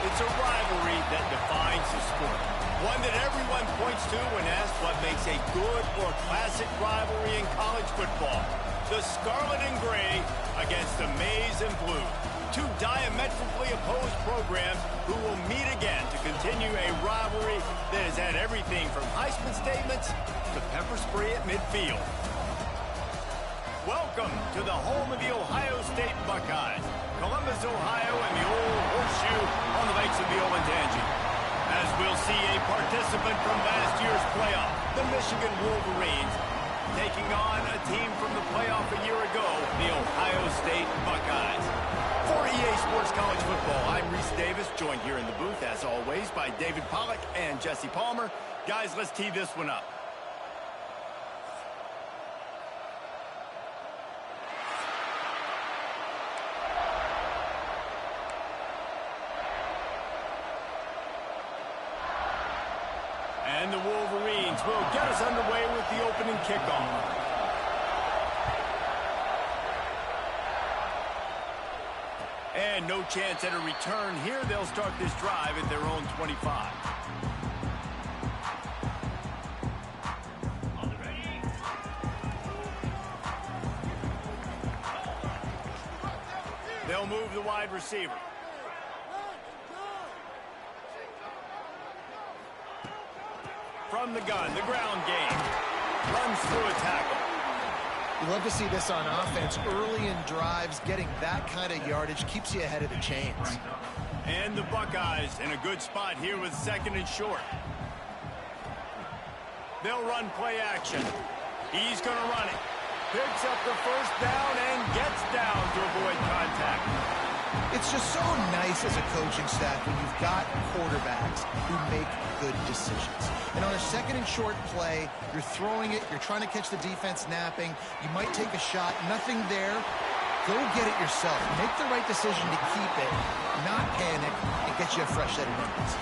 It's a rivalry that defines the sport. One that everyone points to when asked what makes a good or classic rivalry in college football. The Scarlet and Gray against the Maize and Blue. Two diametrically opposed programs who will meet again to continue a rivalry that has had everything from Heisman statements to pepper spray at midfield. Welcome to the home of the Ohio State Buckeyes, Columbus, Ohio, and the old horseshoe on the banks of the Olentangy. As we'll see a participant from last year's playoff, the Michigan Wolverines, taking on a team from the playoff a year ago, the Ohio State Buckeyes. For EA Sports College Football, I'm Reese Davis, joined here in the booth, as always, by David Pollack and Jesse Palmer. Guys, let's tee this one up. And the Wolverines will get us underway with the opening kickoff. And no chance at a return here. They'll start this drive at their own 25. They'll move the wide receiver. From the gun, the ground game. Runs through a tackle. You love to see this on offense. Early in drives, getting that kind of yardage keeps you ahead of the chains. And the Buckeyes in a good spot here with second and short. They'll run play action. He's going to run it. Picks up the first down and gets down to avoid contact. It's just so nice as a coaching staff when you've got quarterbacks who make good decisions. And on a second and short play, you're throwing it, you're trying to catch the defense napping, you might take a shot, nothing there. Go get it yourself. Make the right decision to keep it, not panic, and get you a fresh set of numbers.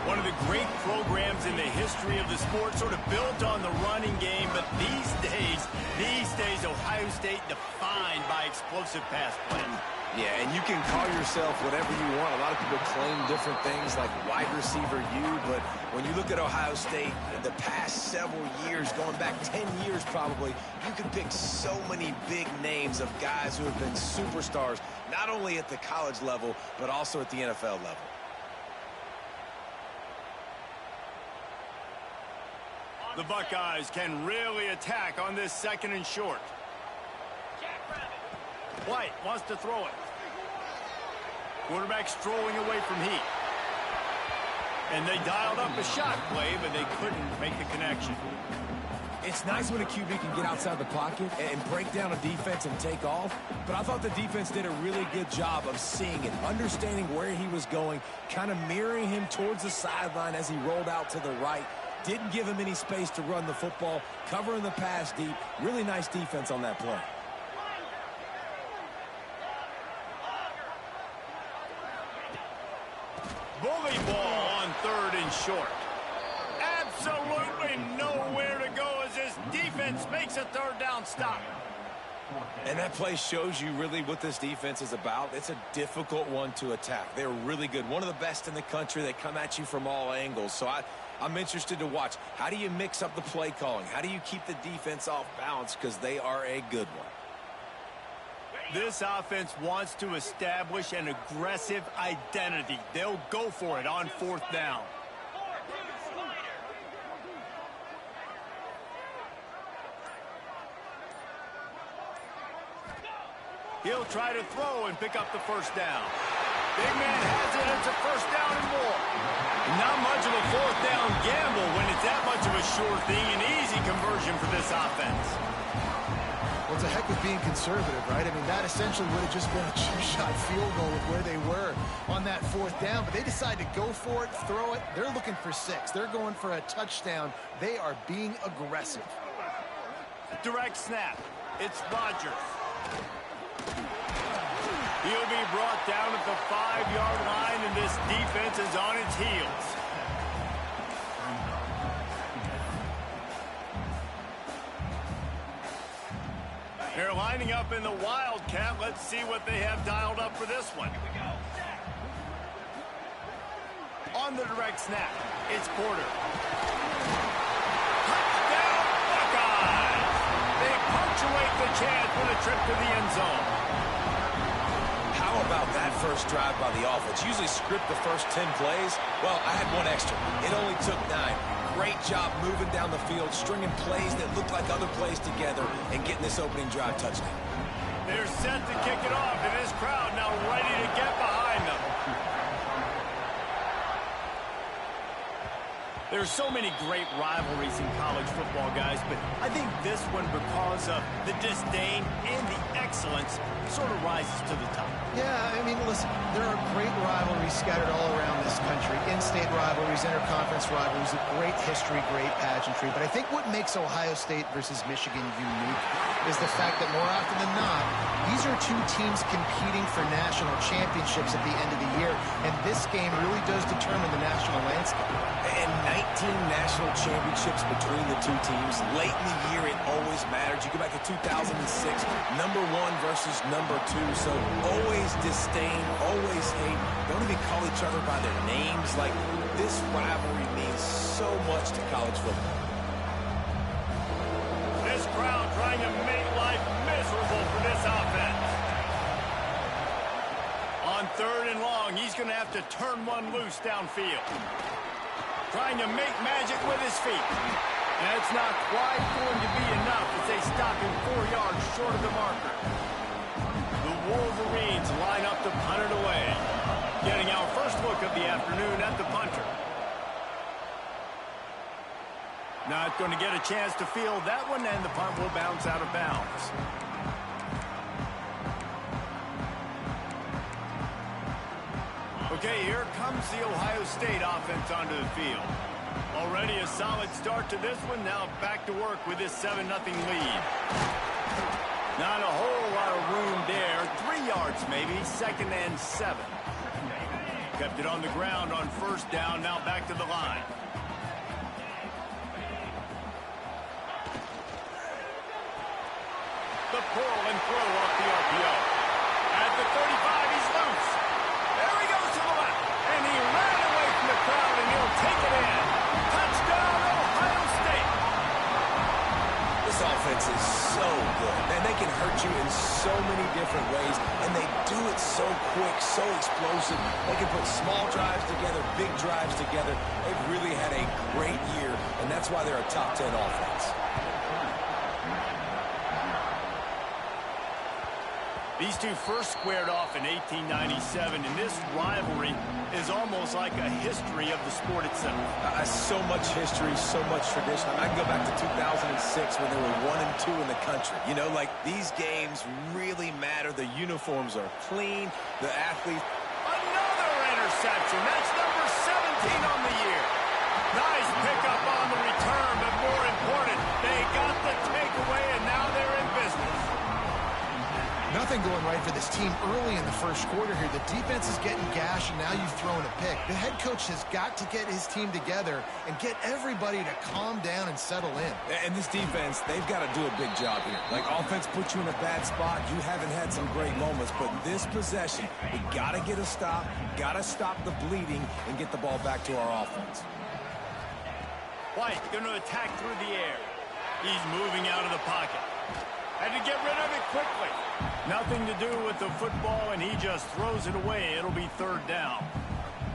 One of the great programs in the history of the sport, sort of built on the running game, but these days, Ohio State defined by explosive pass play. Yeah, and you can call yourself whatever you want. A lot of people claim different things like wide receiver U, but when you look at Ohio State, the past several years, going back 10 years probably, you can pick so many big names of guys who have been superstars, not only at the college level, but also at the NFL level. The Buckeyes can really attack on this second and short. White wants to throw it. Quarterback strolling away from heat. And they dialed up a shot play, but they couldn't make the connection. It's nice when a QB can get outside the pocket and break down a defense and take off, but I thought the defense did a really good job of seeing it, understanding where he was going, kind of mirroring him towards the sideline as he rolled out to the right. Didn't give him any space to run the football, covering the pass deep. Really nice defense on that play. Bully ball on third and short. Absolutely nowhere to go as this defense makes a third down stop. And that play shows you really what this defense is about. It's a difficult one to attack. They're really good. One of the best in the country. They come at you from all angles. So I'm interested to watch. How do you mix up the play calling? How do you keep the defense off balance? Because they are a good one. This offense wants to establish an aggressive identity. They'll go for it on fourth down. He'll try to throw and pick up the first down. Big man has it. It's a first down and more. Not much of a fourth down gamble when it's that much of a sure thing. An easy conversion for this offense. Well, it's a heck of being conservative, right? I mean, that essentially would have just been a two-shot field goal with where they were on that fourth down. But they decide to go for it, throw it. They're looking for 6. They're going for a touchdown. They are being aggressive. Direct snap. It's Rodgers. He'll be brought down at the 5-yard line, and this defense is on its heels. They're lining up in the Wildcat. Let's see what they have dialed up for this one. on the direct snap. It's Porter. Touchdown, Buckeyes! They punctuate the chance with a trip to the end zone. How about that first drive by the offense? Usually script the first 10 plays. Well, I had one extra. It only took 9. Great job moving down the field, stringing plays that look like other plays together, and getting this opening drive touchdown. They're set to kick it off, and this crowd now ready to get behind them. There's so many great rivalries in college football, guys, but I think this one, because of the disdain and the excellence, sort of rises to the top. Yeah, I mean, listen, there are great rivalries scattered all around this country. In-state rivalries, interconference rivalries, a great history, great pageantry. But I think what makes Ohio State versus Michigan unique is the fact that more often than not, these are two teams competing for national championships at the end of the year. And this game really does determine the national landscape. And 19 national championships between the two teams. Late in the year, it always mattered. You go back to 2006, number 1 versus number 2. So always disdain, always hate. Don't even call each other by their names. Like, this rivalry means so much to college football. This crowd trying to make life miserable for this offense. On 3rd and long, he's going to have to turn one loose downfield. Trying to make magic with his feet. That's not quite going to be enough as they stop him 4 yards short of the marker. The Wolverines line up to punt it away. Getting our first look of the afternoon at the punter. Not going to get a chance to field that one, and the punt will bounce out of bounds. Okay, here comes the Ohio State offense onto the field. Already a solid start to this one. Now back to work with this 7-0 lead. Not a whole lot of room there. 3 yards maybe. 2nd and 7. Kept it on the ground on 1st down. Now back to the line. The pull and throw off the RPO. At the 35, he's loose. There he goes to the left. And he ran away from the crowd, and he'll take it in. Touchdown, Ohio State. This offense is so good. Man, they can hurt you in so many different ways, and they do it so quick, so explosive. They can put small drives together, big drives together. They've really had a great year, and that's why they're a top 10 offense. These two first squared off in 1897, and this rivalry is almost like a history of the sport itself. So much history, so much tradition. I can go back to 2006 when they were 1-2 in the country. You know, like, these games really matter. The uniforms are clean. The athletes. Another interception. That's number 17 on the year. Nice pickup on the return, but more important, they got the takeaway, and now they're in business. Nothing going right for this team early in the first quarter here. The defense is getting gashed, and now you've thrown a pick. The head coach has got to get his team together and get everybody to calm down and settle in. And this defense, they've got to do a big job here. Like, offense puts you in a bad spot. You haven't had some great moments, but this possession, we got to get a stop, got to stop the bleeding, and get the ball back to our offense. White going to attack through the air. He's moving out of the pocket. Had to get rid of it quickly. Nothing to do with the football, and he just throws it away. It'll be 3rd down.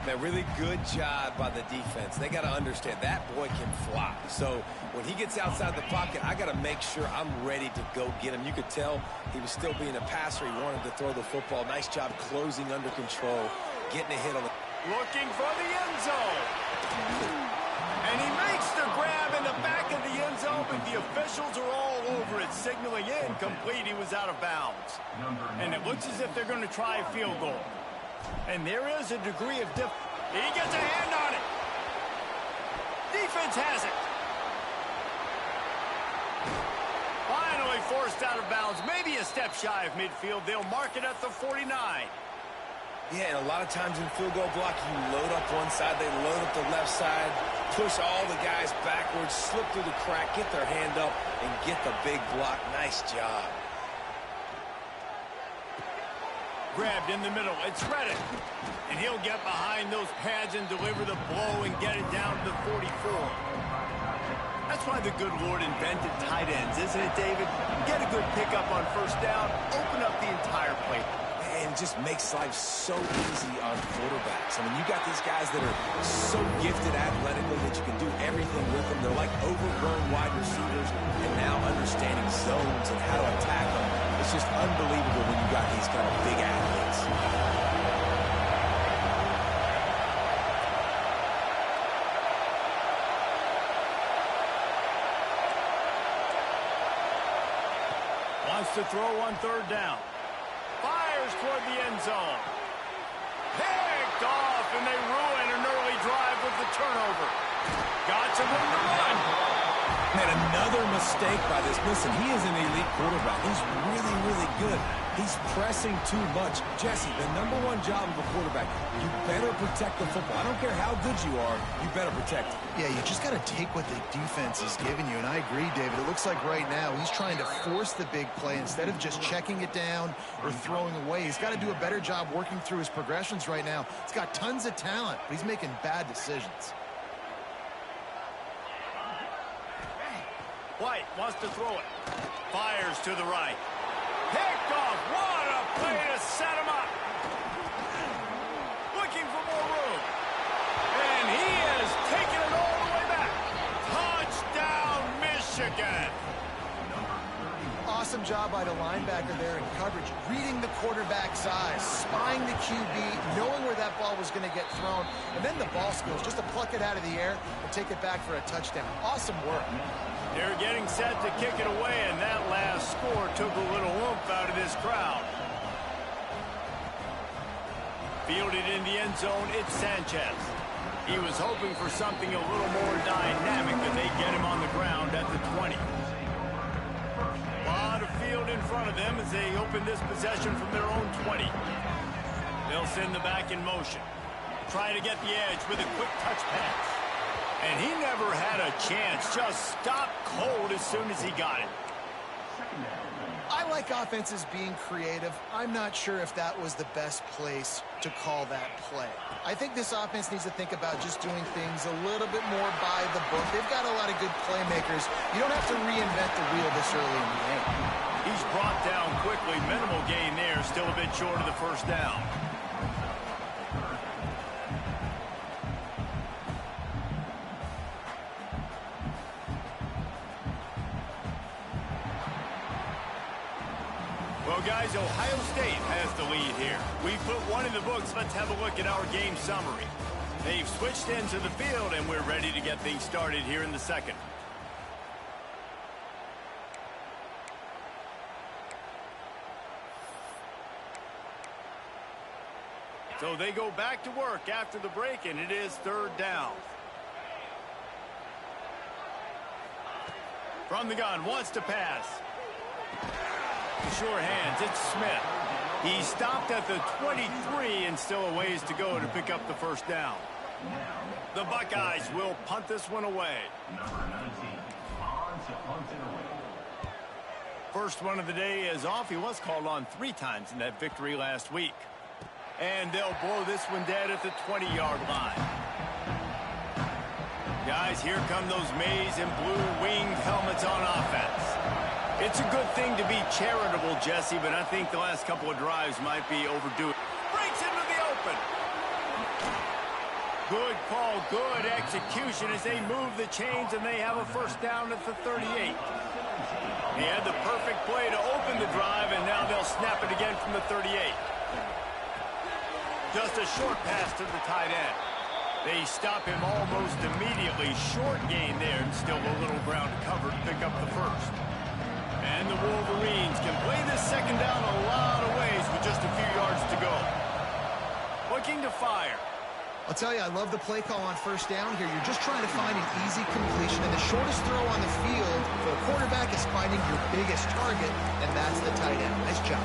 A really good job by the defense. They got to understand that boy can fly. So when he gets outside the pocket, I got to make sure I'm ready to go get him. You could tell he was still being a passer. He wanted to throw the football. Nice job closing under control, getting a hit on the... Looking for the end zone. And he makes the grab in the back of the end zone, but the officials are all over it, signaling incomplete. He was out of bounds. And it looks as if they're going to try a field goal. And there is a degree of He gets a hand on it. Defense has it. Finally forced out of bounds. Maybe a step shy of midfield. They'll mark it at the 49. Yeah, and a lot of times in field goal block, you load up one side, they load up the left side, push all the guys backwards, slip through the crack, get their hand up, and get the big block. Nice job. grabbed in the middle. It's Reddick. And he'll get behind those pads and deliver the blow and get it down to the 44. That's why the good Lord invented tight ends, isn't it, David? Get a good pickup on first down, open up the entire play. And it just makes life so easy on quarterbacks. I mean, you got these guys that are so gifted athletically that you can do everything with them. They're like overgrown wide receivers, and now understanding zones and how to attack them. It's just unbelievable when you got these kind of big athletes. Wants to throw on third down. Fires toward the end zone. Picked off, and they ruin an early drive with the turnover. Got some room to run. Man, another mistake by this. Listen, he is an elite quarterback. He's really, really good. He's pressing too much. Jesse, the #1 job of a quarterback, you better protect the football. I don't care how good you are, you better protect it. Yeah, you just got to take what the defense is giving you. And I agree, David. It looks like right now he's trying to force the big play instead of just checking it down or throwing away. He's got to do a better job working through his progressions right now. He's got tons of talent, but he's making bad decisions. White wants to throw it. Fires to the right. Picked off. What a play to set him up. Looking for more room. And he is taking it all the way back. Touchdown, Michigan. Awesome job by the linebacker there in coverage, reading the quarterback's eyes, spying the QB, knowing where that ball was going to get thrown, and then the ball skills, just to pluck it out of the air and take it back for a touchdown. Awesome work. They're getting set to kick it away, and that last score took a little oomph out of this crowd. Fielded in the end zone, it's Sanchez. He was hoping for something a little more dynamic, but they get him on the ground at the 20. A lot of field in front of them as they open this possession from their own 20. They'll send the back in motion. Try to get the edge with a quick touch pass. And he never had a chance. Just stopped cold as soon as he got it. I like offenses being creative. I'm not sure if that was the best place to call that play. I think this offense needs to think about just doing things a little bit more by the book. They've got a lot of good playmakers. You don't have to reinvent the wheel this early in the game. He's brought down quickly. Minimal gain there. Still a bit short of the first down. Well, guys, Ohio State has the lead here. We put one in the books. Let's have a look at our game summary. They've switched into the field, and we're ready to get things started here in the second. So they go back to work after the break, and it is third down. From the gun, wants to pass. Sure hands, it's Smith. He stopped at the 23 and still a ways to go to pick up the first down. The Buckeyes will punt this one away. First one of the day is off. He was called on 3 times in that victory last week. And they'll blow this one dead at the 20-yard line. Guys, here come those maize and blue winged helmets on offense. It's a good thing to be charitable, Jesse, but I think the last couple of drives might be overdue. Breaks into the open. Good call, good execution as they move the chains, and they have a first down at the 38. He had the perfect play to open the drive, and now they'll snap it again from the 38. Just a short pass to the tight end. They stop him almost immediately. Short gain there, and still a little ground to cover to pick up the first. And the Wolverines can play this second down a lot of ways with just a few yards to go. Looking to fire. I'll tell you, I love the play call on first down here. You're just trying to find an easy completion, and the shortest throw on the field for a quarterback is finding your biggest target, and that's the tight end. Nice job.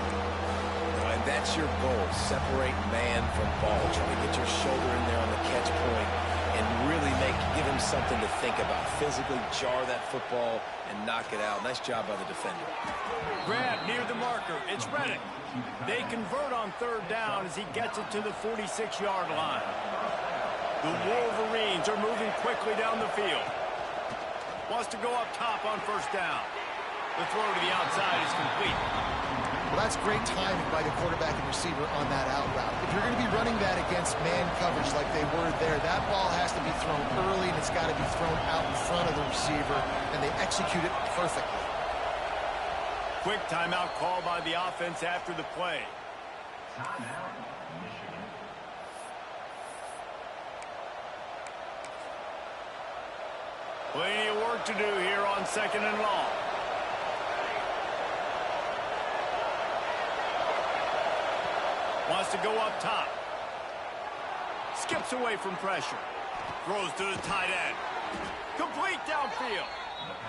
And that's your goal. Separate man from ball. Try to get your shoulder in there on the catch point and really give him something to think about. Physically jar that football and knock it out. Nice job by the defender. Grab near the marker. It's Reddick. They convert on third down as he gets it to the 46-yard line. The Wolverines are moving quickly down the field. Wants to go up top on first down. The throw to the outside is complete. Well, that's great timing by the quarterback and receiver on that out route. If you're going to be running that against man coverage like they were there, that ball has to be thrown early, and it's got to be thrown out in front of the receiver, and they execute it perfectly. Quick timeout call by the offense after the play. Plenty of work to do here on second and long. Wants to go up top. Skips away from pressure. Throws to the tight end. Complete downfield.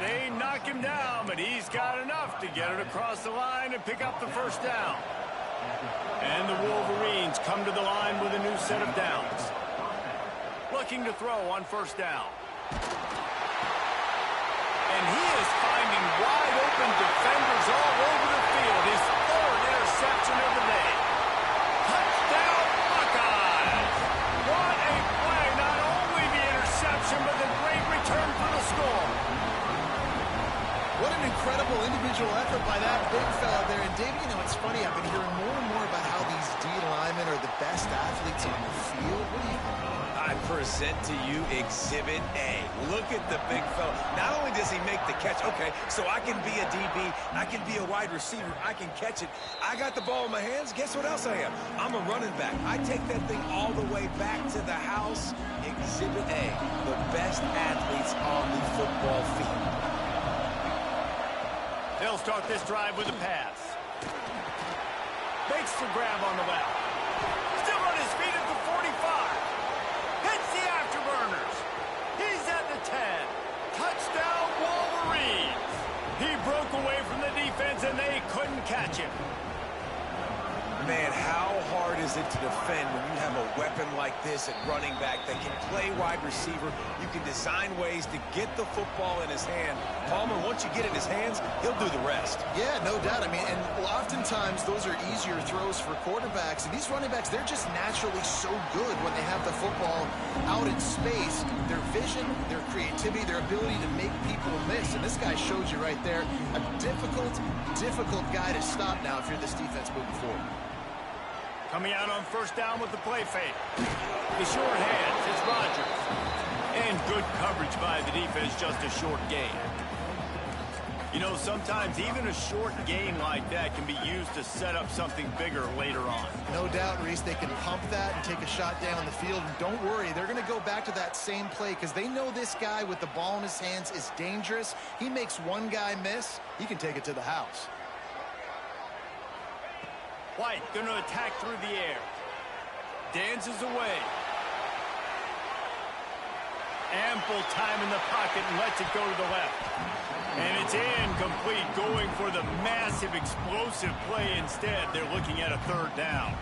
They knock him down, but he's got enough to get it across the line and pick up the first down. And the Wolverines come to the line with a new set of downs. Looking to throw on first down. And he is finding wide open defenders all over the field. His third interception of the day. Touchdown, Buckeyes! What a play! Not only the interception, but the great return for the score. What an incredible individual effort by that big fella there. And, Dave, you know, it's funny. I've been hearing more and more about how these D linemen are the best athletes on the field. What do you think? I present to you Exhibit A. Look at the big fella. Not only does he make the catch, okay, so I can be a DB, I can be a wide receiver, I can catch it. I got the ball in my hands. Guess what else I am? I'm a running back. I take that thing all the way back to the house. Exhibit A, the best athletes on the football field. They'll start this drive with a pass. Makes the grab on the left. Still on his feet at the 45. Hits the afterburners. He's at the 10. Touchdown, Wolverines. He broke away from the defense, and they couldn't catch him. Man, how hard is it to defend when you have a weapon like this at running back that can play wide receiver? You can design ways to get the football in his hand. Palmer, once you get it in his hands, he'll do the rest. Yeah, no doubt. I mean, and oftentimes those are easier throws for quarterbacks. And these running backs, they're just naturally so good when they have the football out in space. Their vision, their creativity, their ability to make people miss. And this guy showed you right there a difficult guy to stop now if you're this defense moving forward. Coming out on first down with the play fake. The short hands, it's Rodgers. And good coverage by the defense, just a short gain. You know, sometimes even a short gain like that can be used to set up something bigger later on. No doubt, Reese, they can pump that and take a shot down the field. And don't worry, they're going to go back to that same play because they know this guy with the ball in his hands is dangerous. He makes one guy miss, he can take it to the house. White going to attack through the air. Dances away. Ample time in the pocket and lets it go to the left. And it's incomplete, going for the massive explosive play instead. They're looking at a third down.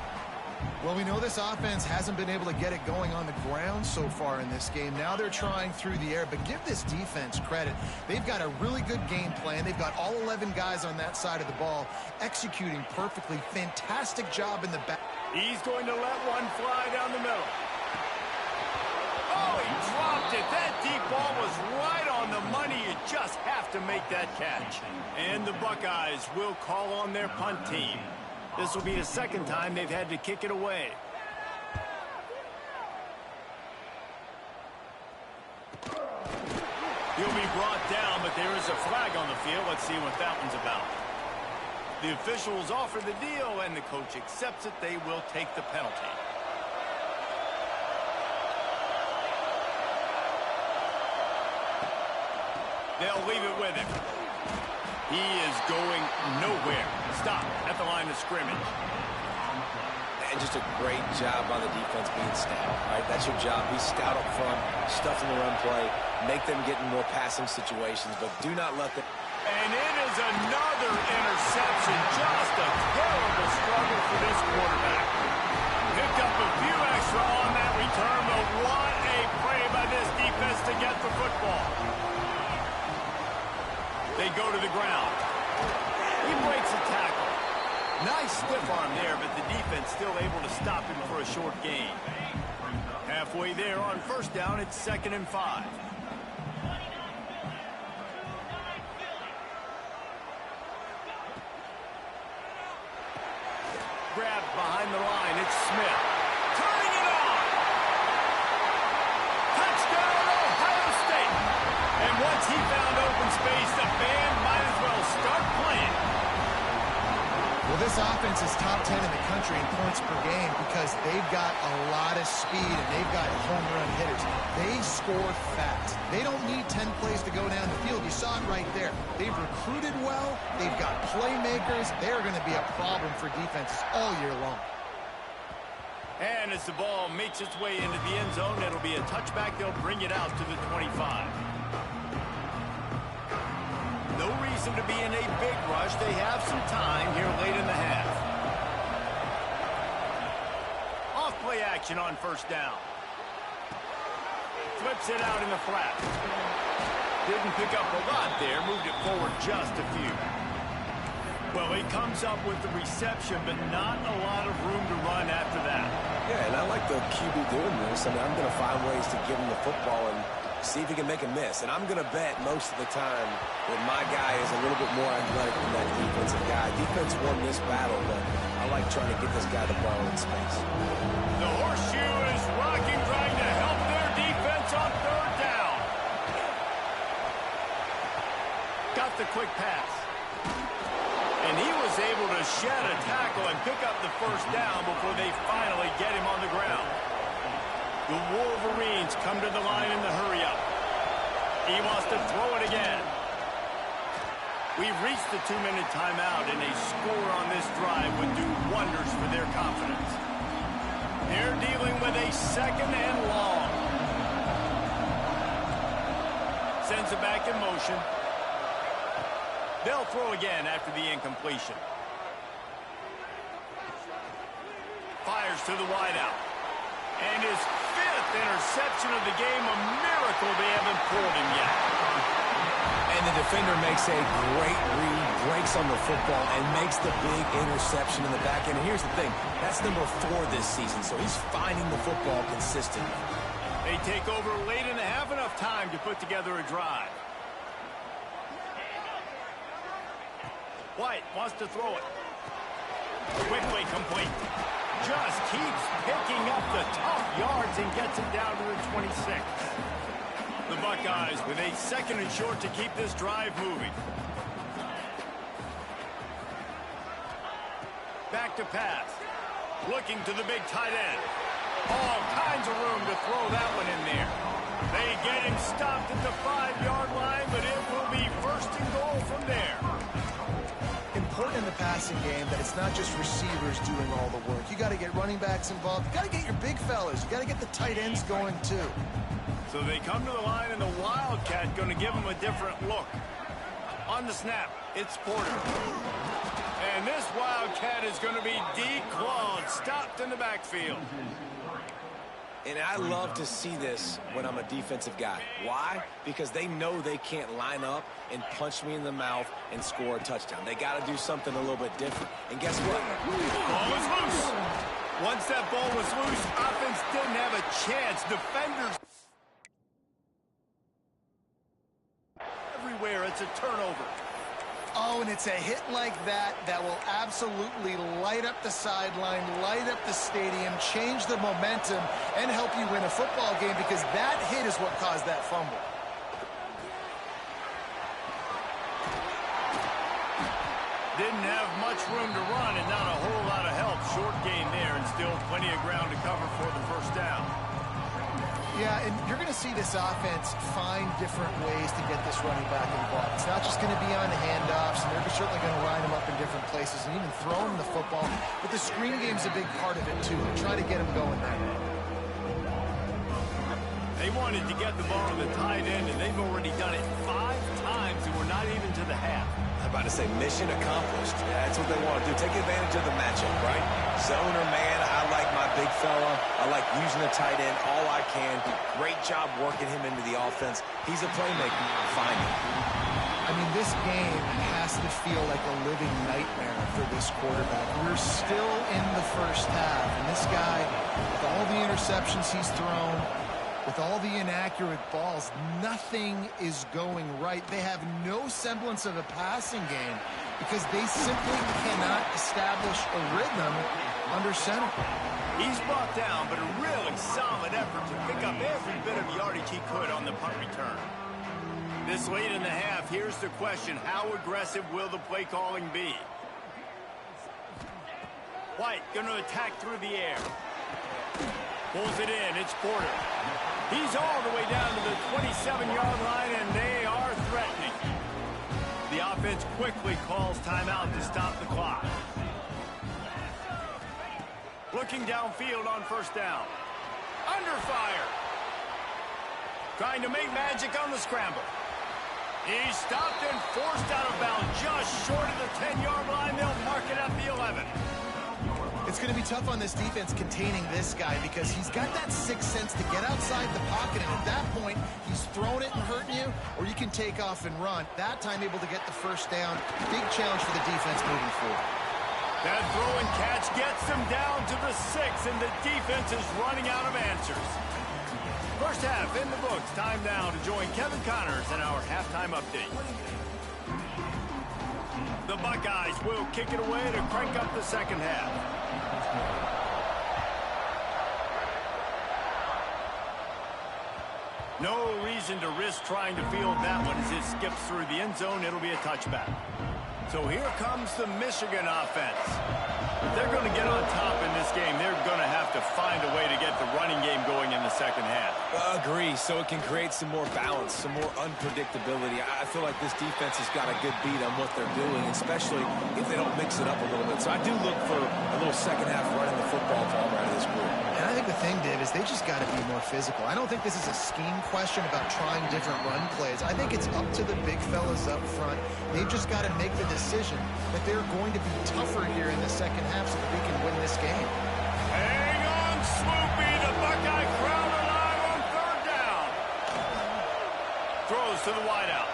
Well, we know this offense hasn't been able to get it going on the ground so far in this game. Now they're trying through the air, but give this defense credit. They've got a really good game plan. They've got all 11 guys on that side of the ball executing perfectly. Fantastic job in the back. He's going to let one fly down the middle. Oh, he dropped it. That deep ball was right on the money. You just have to make that catch. And the Buckeyes will call on their punt team. This will be the second time they've had to kick it away. He'll be brought down, but there is a flag on the field. Let's see what that one's about. The officials offer the deal, and the coach accepts it. They will take the penalty. They'll leave it with him. He is going nowhere. Stop at the line of scrimmage. And just a great job by the defense being stout, right? That's your job. Be stout up front, stuff in the run play, make them get in more passing situations, but do not let them. And it is another interception. Just a terrible struggle for this quarterback. Picked up a few extra on that return, but what a play by this defense to get the go to the ground. He breaks a tackle. Nice stiff arm there, but the defense still able to stop him for a short gain. Halfway there on first down, it's 2nd and 5. Grabbed behind the line, it's Smith. Turning it on! Touchdown, Ohio State! And once he found open space, the band might as well start playing. Well, this offense is top 10 in the country in points per game because they've got a lot of speed and they've got home run hitters. They score fast. They don't need 10 plays to go down the field. You saw it right there. They've recruited well. They've got playmakers. They're going to be a problem for defenses all year long. And as the ball makes its way into the end zone, it'll be a touchback. They'll bring it out to the 25. No reason to be in a big rush. They have some time here late in the half. Off play action on first down. Flips it out in the flat. Didn't pick up a lot there. Moved it forward just a few. Well, he comes up with the reception, but not a lot of room to run after that. Yeah, and I like the QB doing this. I mean, I'm going to find ways to give him the football and see if he can make a miss. And I'm going to bet most of the time that my guy is a little bit more athletic than that defensive guy. Defense won this battle, but I like trying to get this guy the ball in space. The horseshoe is rocking, trying to help their defense on third down. Got the quick pass. And he was able to shed a tackle and pick up the first down before they finally get him on the ground. The Wolverines come to the line in the hurry-up. He wants to throw it again. We've reached the 2-minute timeout, and a score on this drive would do wonders for their confidence. They're dealing with a 2nd and long. Sends it back in motion. They'll throw again after the incompletion. Fires to the wideout. And his 5th interception of the game, a miracle they haven't pulled him yet. And the defender makes a great read, breaks on the football, and makes the big interception in the back end. And here's the thing, that's number 4 this season, so he's finding the football consistently. They take over late in the half, enough time to put together a drive. White wants to throw it. Quickly complete. Just keeps picking up the tough yards and gets it down to the 26. The Buckeyes with a 2nd and short to keep this drive moving. Back to pass. Looking to the big tight end. All kinds of room to throw that one in there. They get him stopped at the 5-yard line, but it will be 1st and goal from there. Important in the passing game that it's not just receivers doing all the work. You got to get running backs involved. You got to get your big fellas. You got to get the tight ends going too. So they come to the line, and the Wildcat going to give them a different look. On the snap, it's Porter. And this Wildcat is going to be declawed, stopped in the backfield. And I love to see this when I'm a defensive guy. Why? Because they know they can't line up and punch me in the mouth and score a touchdown. They got to do something a little bit different. And guess what? Ball was loose. Once that ball was loose, offense didn't have a chance. Defenders everywhere. It's a turnover. Oh, and it's a hit like that that will absolutely light up the sideline, light up the stadium, change the momentum, and help you win a football game because that hit is what caused that fumble. Didn't have much room to run and not a whole lot of help. Short gain there and still plenty of ground to cover for the first down. Yeah, and you're going to see this offense find different ways to get this running back involved. It's not just going to be on handoffs, and they're certainly going to line him up in different places and even throw him the football. But the screen game's a big part of it, too. Try to get him going there. They wanted to get the ball to the tight end, and they've already done it 5 times, and we're not even to the half. I'm about to say mission accomplished. Yeah, that's what they want to do. Take advantage of the matchup, right? Zone or man, I like my big fella. I like using the tight end all I can. Great job working him into the offense. He's a playmaker. Find him. I mean, this game has to feel like a living nightmare for this quarterback. We're still in the first half, and this guy, with all the interceptions he's thrown, with all the inaccurate balls, nothing is going right. They have no semblance of a passing game because they simply cannot establish a rhythm under center. He's brought down, but a really solid effort to pick up every bit of yardage he could on the punt return. This late in the half, here's the question: how aggressive will the play calling be? White going to attack through the air. Pulls it in. It's Porter. He's all the way down to the 27-yard line, and they are threatening. The offense quickly calls timeout to stop the clock. Looking downfield on first down. Under fire. Trying to make magic on the scramble. He's stopped and forced out of bounds just short of the 10-yard line. They'll mark it at the 11. It's going to be tough on this defense containing this guy because he's got that sixth sense to get outside the pocket, and at that point, he's throwing it and hurting you, or you can take off and run. That time able to get the first down. Big challenge for the defense moving forward. That throw and catch gets them down to the 6, and the defense is running out of answers. First half in the books. Time now to join Kevin Connors in our halftime update. The Buckeyes will kick it away to crank up the second half. No reason to risk trying to field that one as it skips through the end zone. It'll be a touchback. So here comes the Michigan offense. If they're going to get on top in this game, they're going to have to find a way to get the running game going in the second half. Agree, so it can create some more balance, some more unpredictability. I feel like this defense has got a good beat on what they're doing, especially if they don't mix it up a little bit. So I do look for a little second half running the football ball out of this group. And I think the thing, Dave, is they just got to be more physical. I don't think this is a scheme question about trying different run plays. I think it's up to the big fellas up front. They've just got to make the decision that they're going to be tougher here in the second half so that we can win this game. Hang on, Swoopy. The Buckeye crowd alive on third down. Throws to the wideout.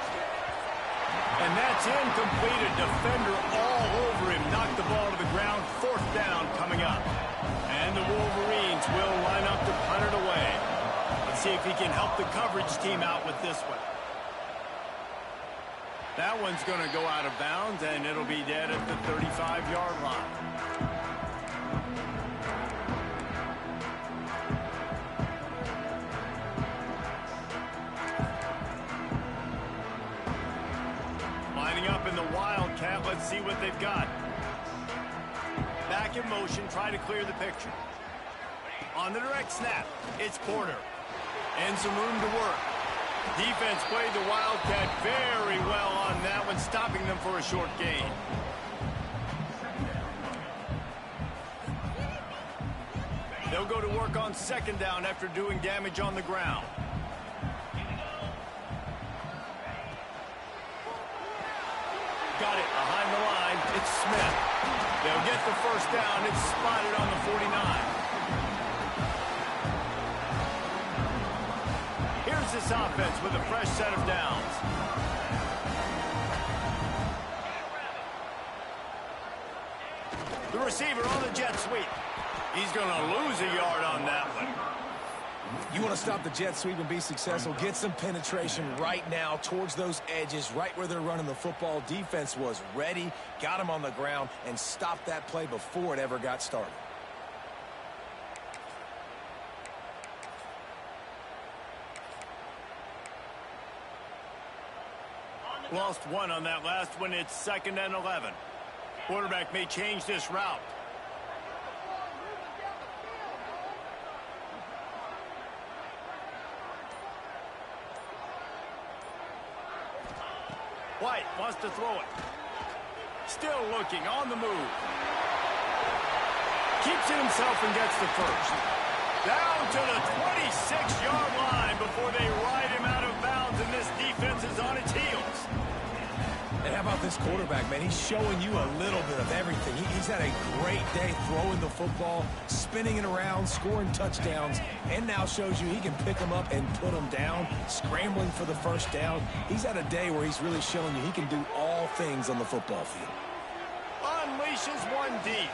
And that's incomplete. A defender all over him. Knocked the ball to the ground. Fourth down coming up. And the Wolverines will line up to punt it away. Let's see if he can help the coverage team out with this one. That one's going to go out of bounds, and it'll be dead at the 35-yard line. Lining up in the Wildcat. Let's see what they've got. Back in motion, try to clear the picture. On the direct snap, it's Porter. And some room to work. Defense played the Wildcat very well on that one, stopping them for a short gain. They'll go to work on second down after doing damage on the ground. Got it behind the line. It's Smith. They'll get the first down. It's spotted on the 49. Here's this offense with a fresh set of downs. The receiver on the jet sweep. He's going to lose a yard on that one. You want to stop the jet sweep and be successful, get some penetration right now towards those edges, right where they're running the football. Defense was ready, got him on the ground, and stopped that play before it ever got started. Lost one on that last one. It's 2nd and 11. Quarterback may change this route. White wants to throw it. Still looking on the move. Keeps it himself and gets the first. Down to the 26-yard line before they ride him out of bounds, and this defense is on its heels. And how about about this quarterback, man? He's showing you a little bit of everything. He's had a great day throwing the football, spinning it around, scoring touchdowns, and now shows you he can pick them up and put them down, scrambling for the first down. He's had a day where he's really showing you he can do all things on the football field. Unleashes one deep.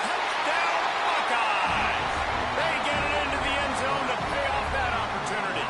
Touchdown, Buckeyes! They get it into the end zone to pay off that opportunity.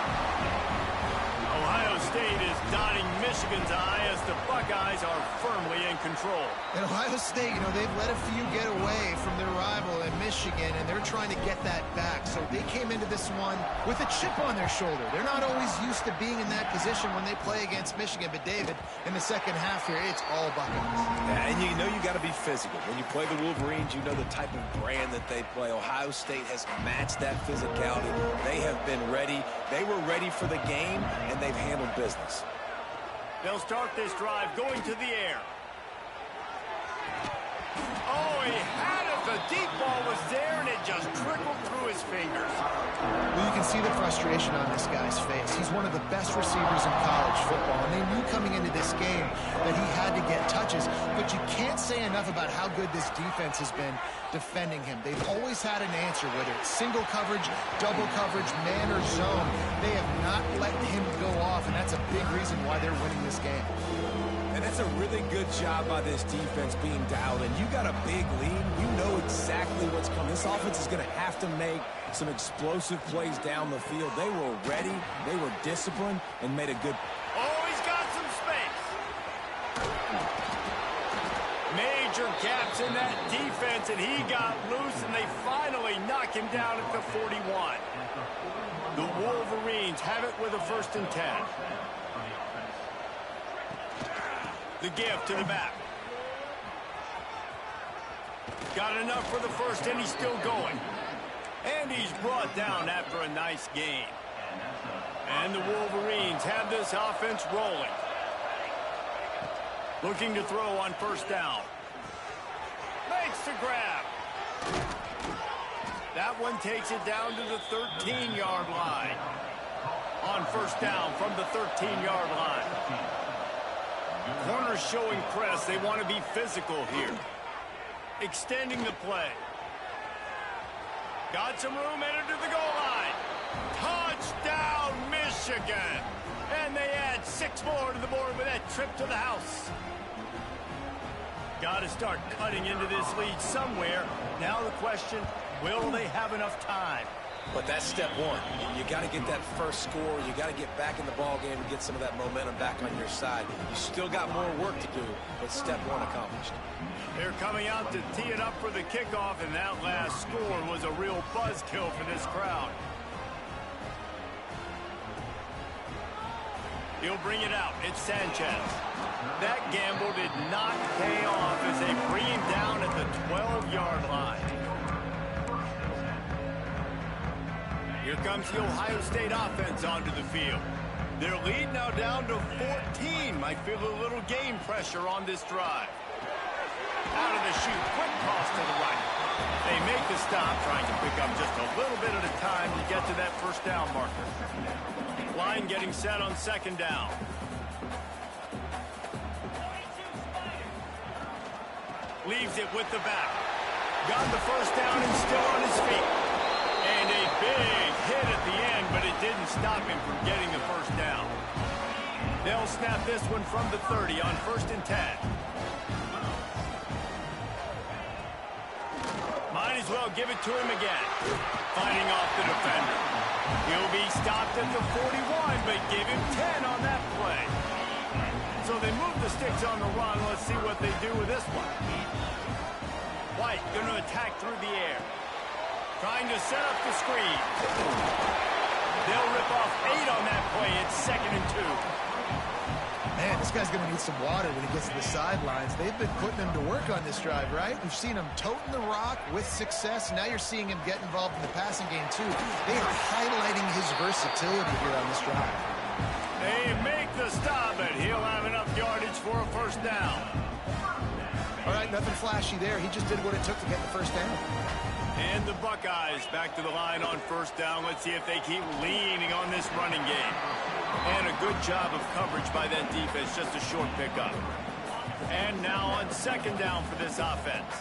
Ohio State is dotting Michigan's eye as the Buckeyes are firmly in control. And Ohio State, you know, they've let a few get away from their rival in Michigan, and they're trying to get that back. So they came into this one with a chip on their shoulder. They're not always used to being in that position when they play against Michigan. But, David, in the second half here, it's all Buckeyes. Yeah, and you know you got to be physical. When you play the Wolverines, you know the type of brand that they play. Ohio State has matched that physicality. They have been ready. They were ready for the game, and they've handled business. They'll start this drive going to the air. Oh, he had it. The deep ball was there, and it just trickled through his fingers. Well, you can see the frustration on this guy's face. He's one of the best receivers in college football, and they knew coming into this game that he had to get touches. But you can't say enough about how good this defense has been defending him. They've always had an answer, whether it's single coverage, double coverage, man or zone. They have not let him go off, and that's a big reason why they're winning this game. And that's a really good job by this defense being dialed in. You got a big lead. You know exactly what's coming. This offense is going to have to make some explosive plays down the field. They were ready. They were disciplined and made a good... Oh, he's got some space. Major gaps in that defense, and he got loose, and they finally knock him down at the 41. The Wolverines have it with a 1st and 10. The give to the back. Got enough for the first, and he's still going. And he's brought down after a nice gain. And the Wolverines have this offense rolling. Looking to throw on 1st down. Makes the grab. That one takes it down to the 13-yard line. On 1st down from the 13-yard line. Corners showing press. They want to be physical here. Extending the play. Got some room, headed to the goal line. Touchdown, Michigan. And they add 6 more to the board with that trip to the house. Got to start cutting into this lead somewhere. Now the question, will they have enough time? But that's step one. You got to get that first score. You got to get back in the ball game and get some of that momentum back on your side. You still got more work to do, but step one accomplished. They're coming out to tee it up for the kickoff, and that last score was a real buzzkill for this crowd. He'll bring it out. It's Sanchez. That gamble did not pay off as they bring him down at the 12-yard line. Here comes the Ohio State offense onto the field. Their lead now down to 14. Might feel a little game pressure on this drive. Out of the chute, quick toss to the right. They make the stop, trying to pick up just a little bit at a time to get to that 1st down marker. Line getting set on 2nd down. Leaves it with the back. Got the 1st down and still on his feet. And a big hit at the end, but it didn't stop him from getting the 1st down. They'll snap this one from the 30 on 1st and 10. Might as well give it to him again. Fighting off the defender. He'll be stopped at the 41, but give him 10 on that play. So they move the sticks on the run. Let's see what they do with this one. White going to attack through the air. Trying to set up the screen. They'll rip off 8 on that play. It's 2nd and 2. Man, this guy's going to need some water when he gets to the sidelines. They've been putting him to work on this drive, right? We've seen him toting the rock with success. Now you're seeing him get involved in the passing game, too. They are highlighting his versatility here on this drive. They make the stop, but he'll have enough yardage for a 1st down. All right, nothing flashy there. He just did what it took to get the 1st down. And the Buckeyes back to the line on 1st down. Let's see if they keep leaning on this running game. And a good job of coverage by that defense. Just a short pickup. And now on second down for this offense.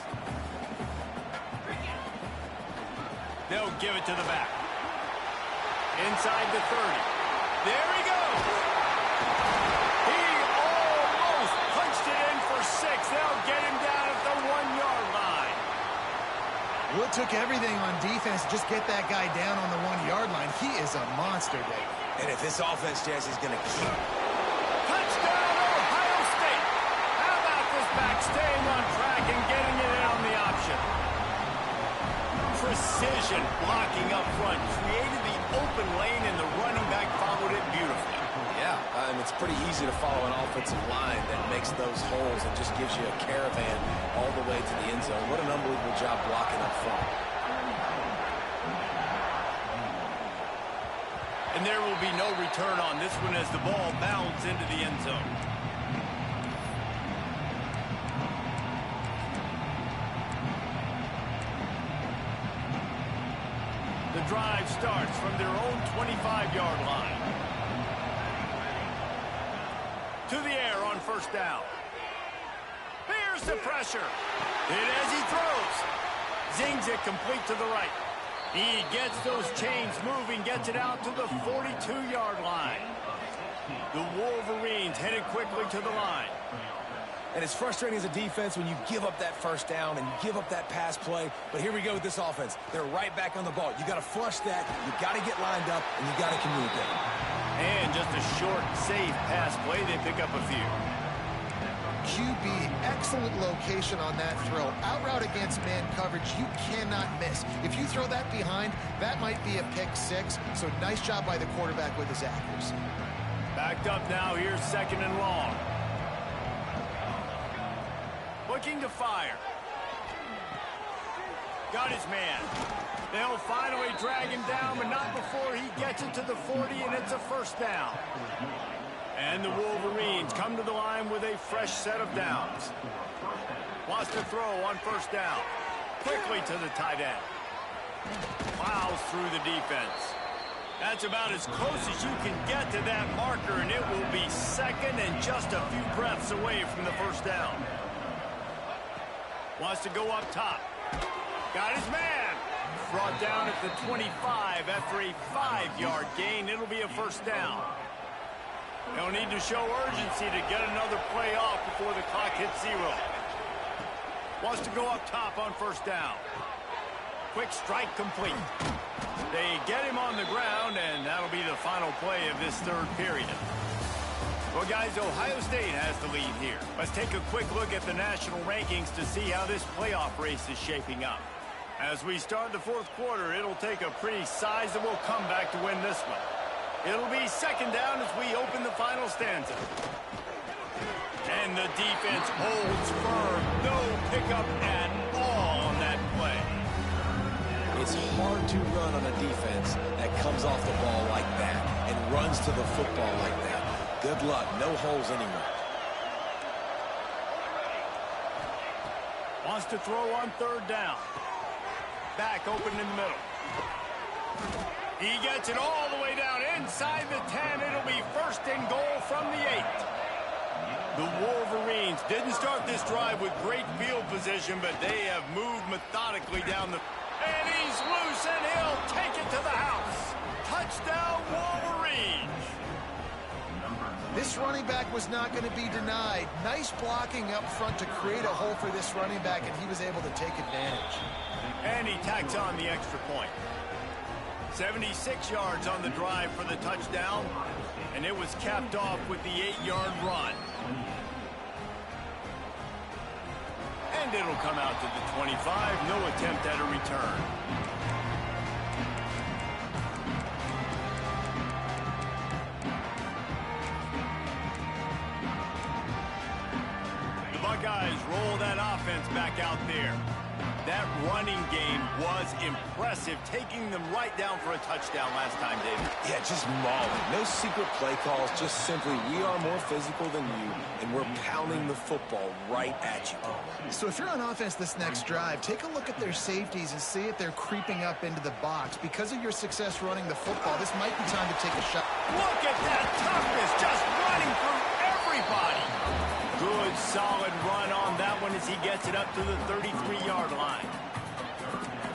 They'll give it to the back. Inside the 30. There he goes. He almost punched it in for 6. They'll get him down at the 1-yard line. Well, it took everything on defense to just get that guy down on the 1-yard line. He is a monster, David. And if this offense, Jesse, is going to keep... Touchdown, Ohio State. How about this back staying on track and getting it in on the option? Precision blocking up front. Created the open lane, and the running back followed it beautifully. Yeah, it's pretty easy to follow an offensive line that makes those holes and just gives you a caravan all the way to the end zone. What an unbelievable job blocking up front. And there will be no return on this one as the ball bounds into the end zone. The drive starts from their own 25-yard line. To the air on first down. Here's the pressure. Hit as he throws. Zings it complete to the right. He gets those chains moving, gets it out to the 42-yard line. The Wolverines headed quickly to the line. And it's frustrating as a defense when you give up that first down and you give up that pass play. But here we go with this offense. They're right back on the ball. You got to flush that. You got to get lined up, and you got to communicate. And just a short, safe pass play. They pick up a few. QB, excellent location on that throw. Out route against man coverage, you cannot miss. If you throw that behind, that might be a pick 6. So nice job by the quarterback with his accuracy. Backed up now. Here's second and long. Looking to fire. Got his man. They'll finally drag him down, but not before he gets it to the 40, and it's a first down. And the Wolverines come to the line with a fresh set of downs. Wants to throw on first down. Quickly to the tight end. Plows through the defense. That's about as close as you can get to that marker, and it will be second and just a few breaths away from the first down. Wants to go up top. Got his man. Brought down at the 25 after a 5-yard gain. It'll be a first down. They'll need to show urgency to get another play off before the clock hits 0. Wants to go up top on first down. Quick strike complete. They get him on the ground, and that'll be the final play of this third period. Well, guys, Ohio State has the lead here. Let's take a quick look at the national rankings to see how this playoff race is shaping up. As we start the fourth quarter, it'll take a pretty sizable comeback to win this one. It'll be second down as we open the final stanza. And the defense holds firm. No pickup at all on that play. It's hard to run on a defense that comes off the ball like that and runs to the football like that. Good luck. No holes anywhere. Wants to throw on third down. Back open in the middle. He gets it all the way down inside the 10. It'll be first and goal from the 8. The Wolverines didn't start this drive with great field position, but they have moved methodically down the... And he's loose, and he'll take it to the house. Touchdown, Wolverines. This running back was not going to be denied. Nice blocking up front to create a hole for this running back, and he was able to take advantage. And he tacks on the extra point. 76 yards on the drive for the touchdown, and it was capped off with the 8-yard run. And it'll come out to the 25. No attempt at a return. The Buckeyes roll that offense back out there. That running game was impressive, taking them right down for a touchdown last time, David. Yeah, just mauling. No secret play calls, just simply we are more physical than you, and we're pounding the football right at you. So if you're on offense this next drive, take a look at their safeties and see if they're creeping up into the box. Because of your success running the football, this might be time to take a shot. Look at that toughness, just running through everybody. Good, solid as he gets it up to the 33-yard line.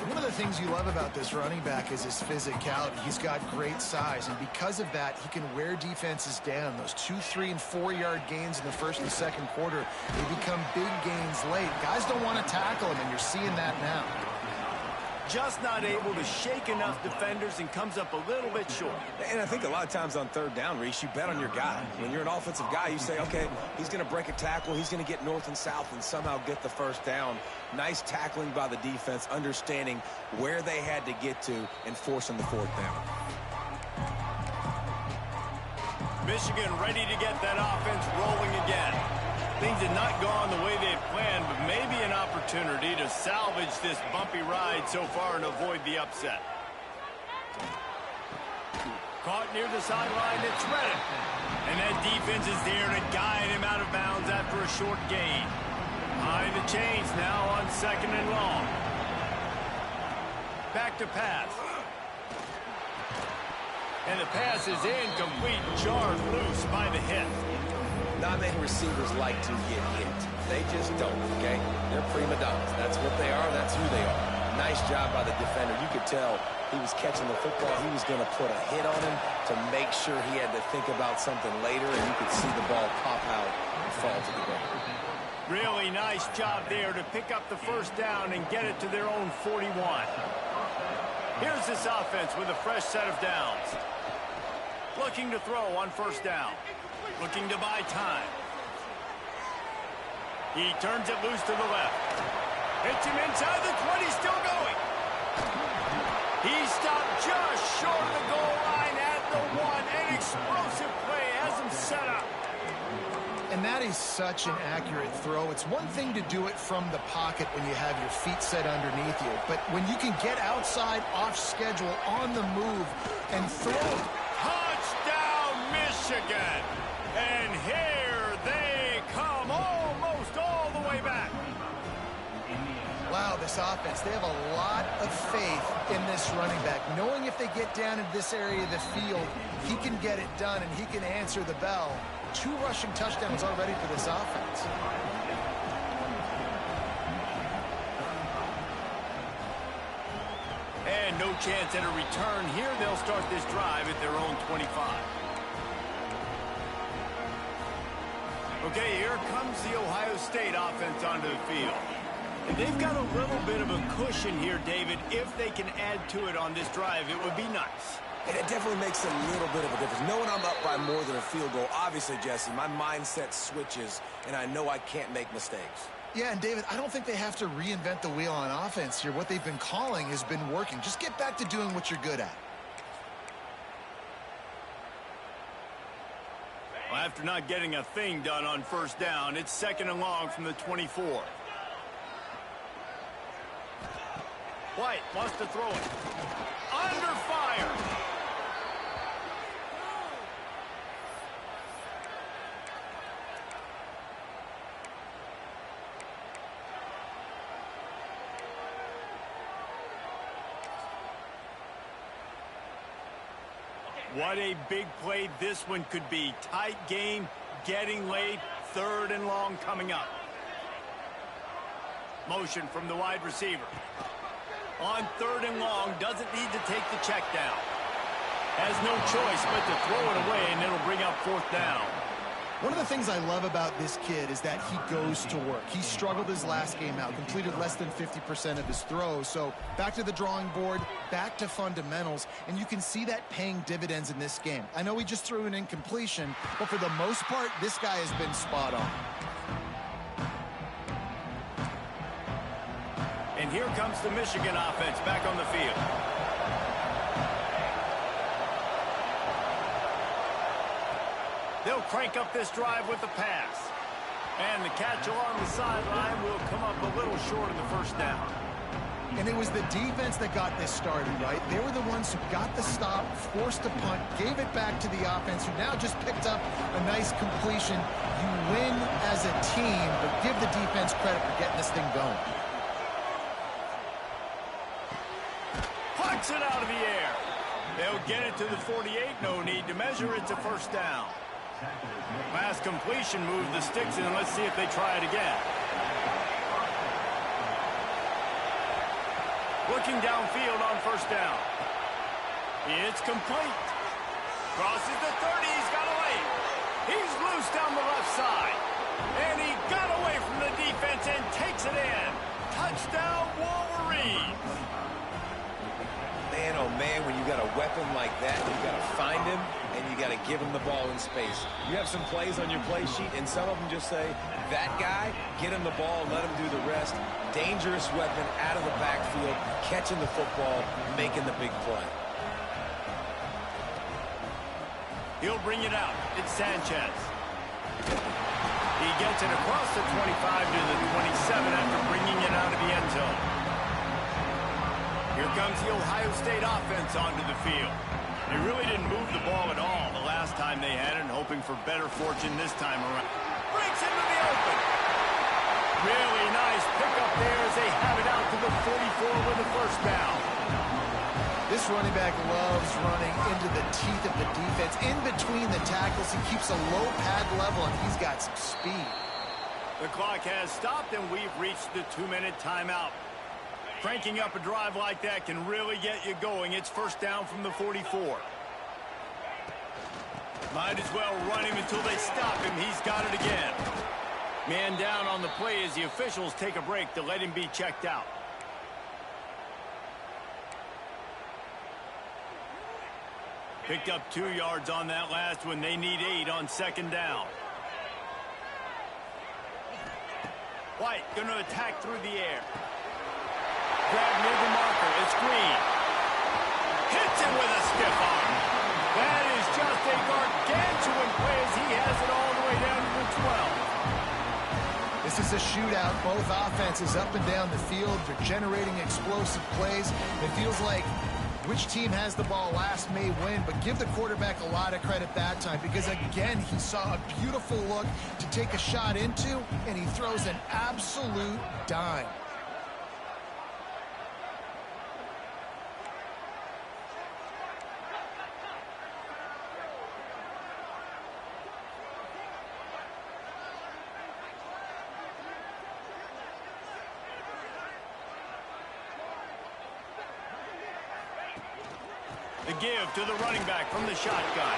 One of the things you love about this running back is his physicality. He's got great size, and because of that, he can wear defenses down. Those 2-, 3-, and 4-yard gains in the first and second quarter, they become big gains late. Guys don't want to tackle him, and you're seeing that now. Just not able to shake enough defenders and comes up a little bit short. And I think a lot of times on third down, Reese, you bet on your guy. When you're an offensive guy, you say, okay, he's going to break a tackle, he's going to get north and south and somehow get the first down. Nice tackling by the defense, understanding where they had to get to and forcing the fourth down. Michigan ready to get that offense rolling again. Things had not gone the way they had planned, but maybe an opportunity to salvage this bumpy ride so far and avoid the upset. Caught near the sideline, it's Reddick. And that defense is there to guide him out of bounds after a short gain. Behind the chains now on 2nd and long. Back to pass. And the pass is incomplete, jarred loose by the hit. Not many receivers like to get hit. They just don't, okay? They're prima donnas. That's what they are. That's who they are. Nice job by the defender. You could tell he was catching the football. He was going to put a hit on him to make sure he had to think about something later, and you could see the ball pop out and fall to the ground. Really nice job there to pick up the first down and get it to their own 41. Here's this offense with a fresh set of downs. Looking to throw on first down. Looking to buy time. He turns it loose to the left. Hits him inside the 20, still going. He stopped just short of the goal line at the 1. An explosive play has him set up. And that is such an accurate throw. It's one thing to do it from the pocket when you have your feet set underneath you, but when you can get outside, off schedule, on the move, and throw. Touchdown, Michigan! And here they come, almost all the way back. Wow, this offense, they have a lot of faith in this running back, knowing if they get down in this area of the field, he can get it done and he can answer the bell. 2 rushing touchdowns already for this offense. And no chance at a return here. They'll start this drive at their own 25. Okay, here comes the Ohio State offense onto the field. And they've got a little bit of a cushion here, David. If they can add to it on this drive, it would be nice. And it definitely makes a little bit of a difference. Knowing I'm up by more than a field goal, obviously, Jesse, my mindset switches, and I know I can't make mistakes. Yeah, and David, I don't think they have to reinvent the wheel on offense here. What they've been calling has been working. Just get back to doing what you're good at. Well, after not getting a thing done on first down, it's 2nd and long from the 24. White wants to throw it. Under fire. What a big play this one could be. Tight game, getting late, 3rd and long coming up. Motion from the wide receiver. On 3rd and long, doesn't need to take the check down. Has no choice but to throw it away, and it'll bring up 4th down. One of the things I love about this kid is that he goes to work. He struggled his last game out, completed less than 50% of his throws. So back to the drawing board, back to fundamentals, and you can see that paying dividends in this game. I know he just threw an incompletion, but for the most part, this guy has been spot on. And here comes the Michigan offense back on the field. They'll crank up this drive with the pass. And the catch along the sideline will come up a little short of the first down. And it was the defense that got this started, right? They were the ones who got the stop, forced a punt, gave it back to the offense, who now just picked up a nice completion. You win as a team, but give the defense credit for getting this thing going. Punts it out of the air. They'll get it to the 48. No need to measure. It's a first down. Pass completion, move the sticks in, and let's see if they try it again. Looking downfield on first down. It's complete. Crosses the 30. He's got away. He's loose down the left side. And he got away from the defense and takes it in. Touchdown, Wolverines. Man, oh man, when you got a weapon like that, you got to find him and you got to give him the ball in space. You have some plays on your play sheet, and some of them just say, that guy, get him the ball, let him do the rest. Dangerous weapon out of the backfield, catching the football, making the big play. He'll bring it out. It's Sanchez. He gets it across the 25 to the 27 after bringing it out of the end zone. Here comes the Ohio State offense onto the field. They really didn't move the ball at all the last time they had it, hoping for better fortune this time around. Breaks into the open. Really nice pickup there as they have it out to the 44 with the first down. This running back loves running into the teeth of the defense. In between the tackles, he keeps a low pad level, and he's got some speed. The clock has stopped, and we've reached the 2-minute timeout. Cranking up a drive like that can really get you going. It's first down from the 44. Might as well run him until they stop him. He's got it again. Man down on the play as the officials take a break to let him be checked out. Picked up 2 yards on that last one. They need 8 on second down. White going to attack through the air. Grab near the marker. It's Green. Hits him with a stiff arm. That is just a gargantuan play as he has it all the way down to the 12. This is a shootout. Both offenses up and down the field. They're generating explosive plays. It feels like which team has the ball last may win, but give the quarterback a lot of credit that time because, again, he saw a beautiful look to take a shot into, and he throws an absolute dime. The give to the running back from the shotgun.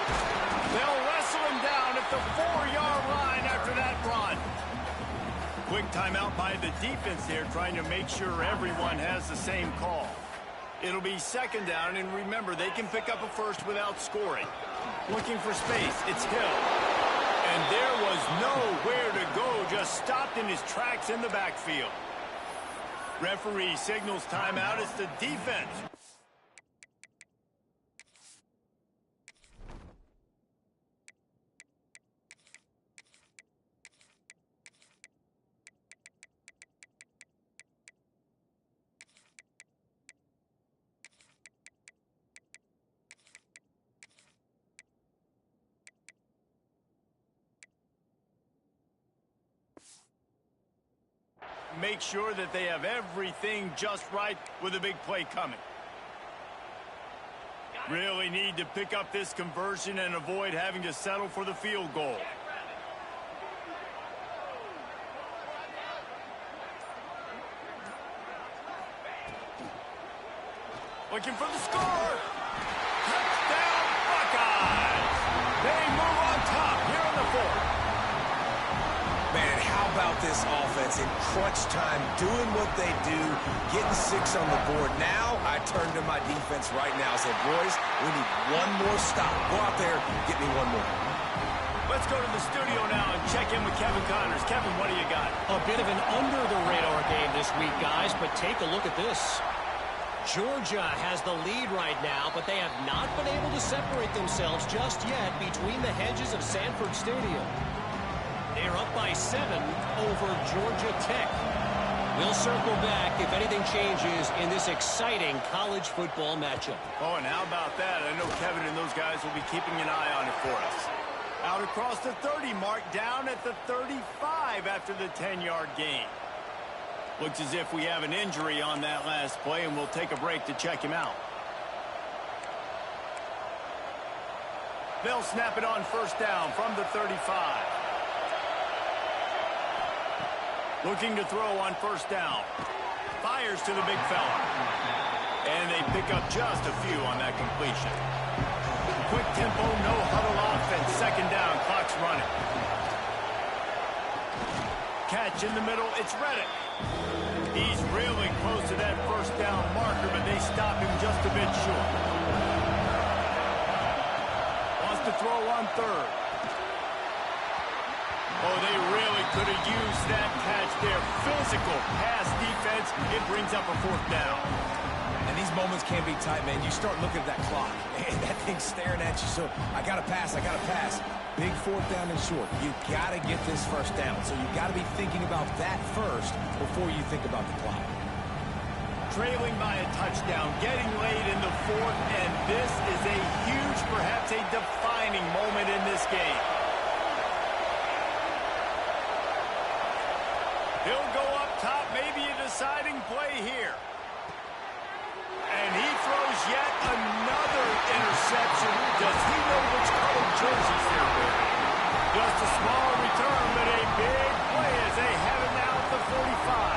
They'll wrestle him down at the 4-yard line after that run. Quick timeout by the defense here, trying to make sure everyone has the same call. It'll be second down, and remember, they can pick up a first without scoring. Looking for space, it's Hill. And there was nowhere to go, just stopped in his tracks in the backfield. Referee signals timeout. It's the defense. Make sure that they have everything just right with a big play coming. Really need to pick up this conversion and avoid having to settle for the field goal. Looking for the score. Touchdown, Buckeyes. They move on top here in the fourth. Man, how about this offense in crunch time, doing what they do, getting 6 on the board. Now, I turn to my defense right now and say, boys, we need one more stop. Go out there, get me one more. Let's go to the studio now and check in with Kevin Connors. Kevin, what do you got? A bit of an under-the-radar game this week, guys, but take a look at this. Georgia has the lead right now, but they have not been able to separate themselves just yet between the hedges of Sanford Stadium. They're up by 7 over Georgia Tech. We'll circle back if anything changes in this exciting college football matchup. Oh, and how about that? I know Kevin and those guys will be keeping an eye on it for us. Out across the 30 mark, down at the 35 after the 10-yard gain. Looks as if we have an injury on that last play, and we'll take a break to check him out. They'll snap it on first down from the 35. Looking to throw on first down. fires to the big fella. And they pick up just a few on that completion. Quick tempo, no huddle offense. Second down, clock's running. Catch in the middle, it's Reddick. He's really close to that first down marker, but they stop him just a bit short. Wants to throw on third. Oh, they really could have used that catch there. Physical pass defense. It brings up a fourth down. And these moments can be tight, man. You start looking at that clock, and that thing's staring at you. So I got to pass, I got to pass. Big fourth down and short. You got to get this first down. So you got to be thinking about that first before you think about the clock. Trailing by a touchdown, getting late in the fourth, and this is a huge, perhaps a defining moment in this game. He'll go up top, maybe a deciding play here. And he throws yet another interception. Does he know which color jerseys they're wearing? Just a small return, but a big play as they have it now at the 45.